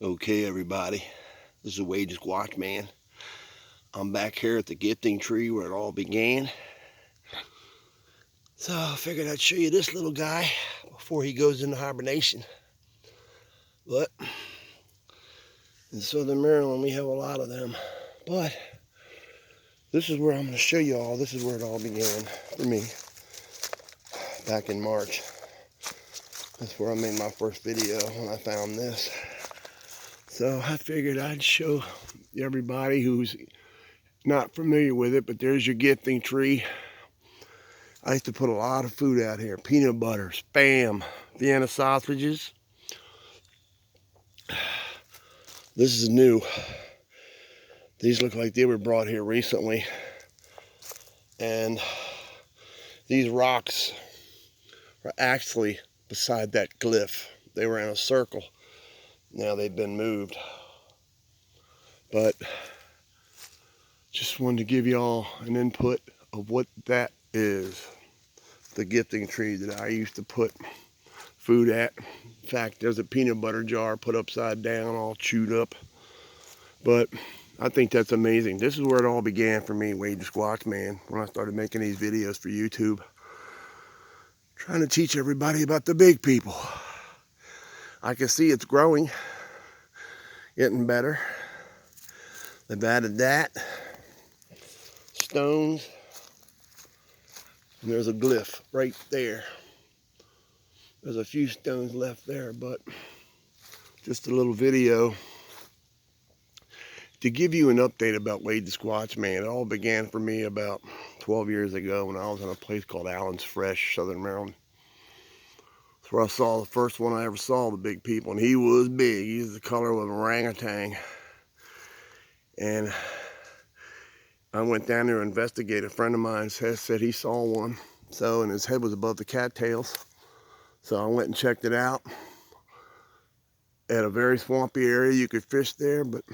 Okay, everybody, this is Wade Squatchmann. I'm back here at the gifting tree where it all began. So I figured I'd show you this little guy before he goes into hibernation. But in southern Maryland, we have a lot of them. But this is where I'm going to show you all. This is where it all began for me back in March. That's where I made my first video when I found this. So I figured I'd show everybody who's not familiar with it, but there's your gifting tree. I used to put a lot of food out here. Peanut butter, Spam, Vienna sausages. This is new. These look like they were brought here recently. And these rocks are actually beside that glyph. They were in a circle. Now they've been moved. But just wanted to give you all an input of what that is. The gifting tree that I used to put food at. In fact, there's a peanut butter jar put upside down, all chewed up. But I think that's amazing. This is where it all began for me, Wade the Squatchmann, when I started making these videos for YouTube. Trying to teach everybody about the big people. I can see it's growing, getting better. They've added that. Stones. And there's a glyph right there. There's a few stones left there, but just a little video to give you an update about Wade the Squatchmann. It all began for me about 12 years ago when I was in a place called Allen's Fresh, Southern Maryland. That's where I saw the first one I ever saw, the big people, and he was big. He was the color of an orangutan. And I went down there to investigate. A friend of mine said he saw one, and his head was above the cattails. So I went and checked it out. At a very swampy area, you could fish there, but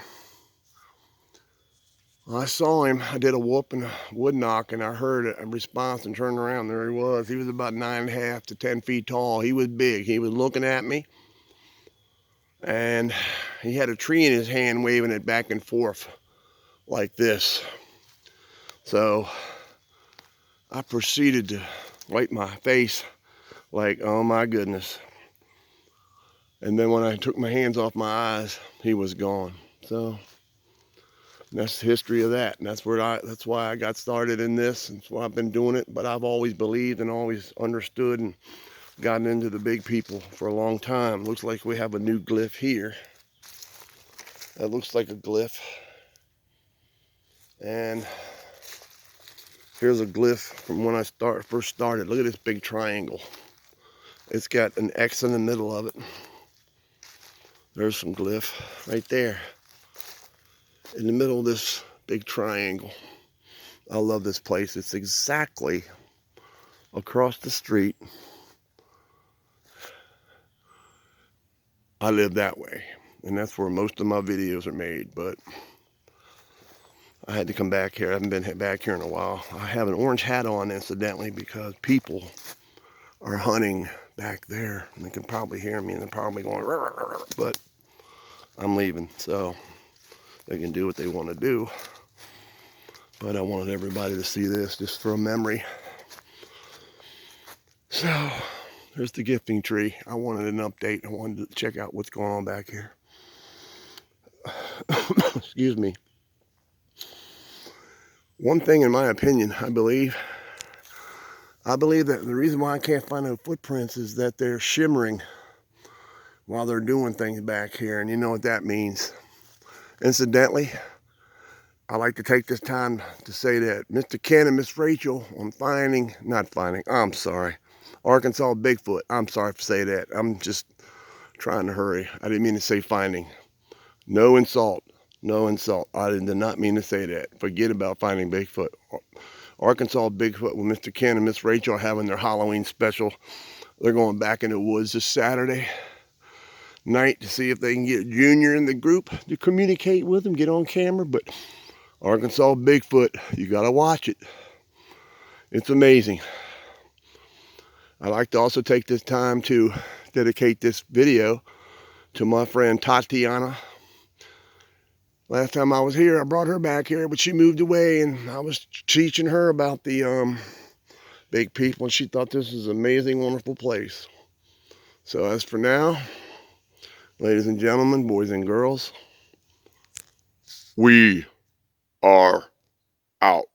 I saw him. I did a whoop and a wood knock, and I heard a response and turned around. There he was. He was about 9.5 to 10 feet tall. He was big. He was looking at me, and he had a tree in his hand, waving it back and forth like this. So I proceeded to wipe my face like, oh my goodness. And then when I took my hands off my eyes, he was gone. So that's the history of that. And that's why I got started in this. That's why I've been doing it. But I've always believed and always understood and gotten into the big people for a long time. Looks like we have a new glyph here. That looks like a glyph. And here's a glyph from when I first started. Look at this big triangle. It's got an X in the middle of it. There's some glyph right there in the middle of this big triangle. I love this place. It's exactly across the street. I live that way, and that's where most of my videos are made, but I had to come back here. I haven't been back here in a while. I have an orange hat on, incidentally, because people are hunting back there. And they can probably hear me, and they're probably going, but I'm leaving, so they can do what they want to do. But I wanted everybody to see this just for a memory. So there's the gifting tree. I wanted an update. I wanted to check out what's going on back here. Excuse me. One thing, in my opinion, I believe that the reason why I can't find no footprints is that they're shimmering while they're doing things back here, and you know what that means. Incidentally, I like to take this time to say that Mr. Ken and Miss Rachel on Arkansas Bigfoot. I'm sorry for saying that. I'm just trying to hurry. I didn't mean to say finding. No insult. No insult. I did not mean to say that. Forget about finding Bigfoot. Arkansas Bigfoot with Mr. Ken and Miss Rachel are having their Halloween special. They're going back in the woods this Saturday night to see if they can get Junior in the group to communicate with him, get on camera. But Arkansas Bigfoot, you gotta watch it. It's amazing. I'd like to also take this time to dedicate this video to my friend Tatiana. Last time I was here, I brought her back here, but she moved away, and I was teaching her about the big people, and she thought this was an amazing, wonderful place. So as for now, ladies and gentlemen, boys and girls, we are out.